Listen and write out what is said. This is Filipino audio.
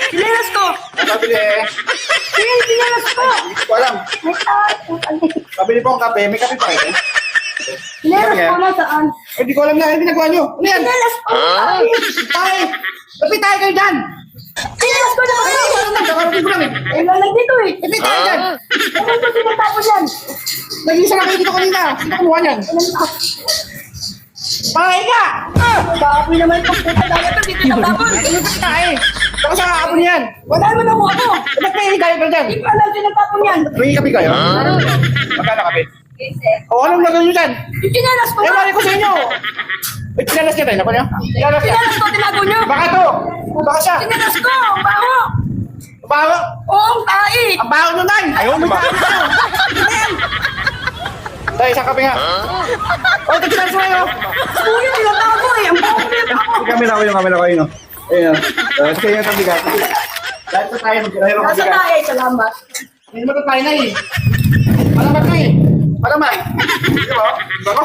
Sinelas ko! Pabili eh. Sinelas ko! Hindi ko alam. May tayo. Pabili po ang kape. May kape pa kayo? Sinelas ko nasaan? Hindi ko alam na. Ano ginagawa nyo? Ano yan? Sinelas ko! Tayo! Lapit tayo kayo dyan! Sinelas ko naman Ano eh! ko lang eh. Eh, lalag dito eh! Lapit tayo dyan! Ano ito sinatapos yan? Nag-isa na kayo dito kanina. Sino kumuha niyan? Pakay ka! Baboy naman itong puta dagat ito. Dito sa tapon! Ano ka eh? Saka sa kakapon yan. Wala naman ako ako! Ba't may higay ka dyan? Hindi ko alam sinatapon yan! May kape kayo? Magkano kape? O anong gagawin nyo dyan? Yung sinelas ko Eh, ba? mali ko sa inyo! Eh, pinalas niya tayo. Naku niya? Pinalas niya. Sinelas ko, tinago nyo! Baka to! Baka siya! Sinelas ko! Ang baho! Bago! Oo, ang tae! Ang bago nyo, Nay! Ayaw, may bago nyo! Tay, isang kape nga. O, ito pinalas mo yun! Kuya, tinatago eh! Ang baho ko yung baho! Yung camera ko, yung camera ko yun. Ayun. Kasi yung tabigat. Dahil sa tayo, magkirahiro Nasa kabigat. tae, salamat! Hindi naman tayo na eh. Malaman na eh. Malaman. Di ba? Di ba?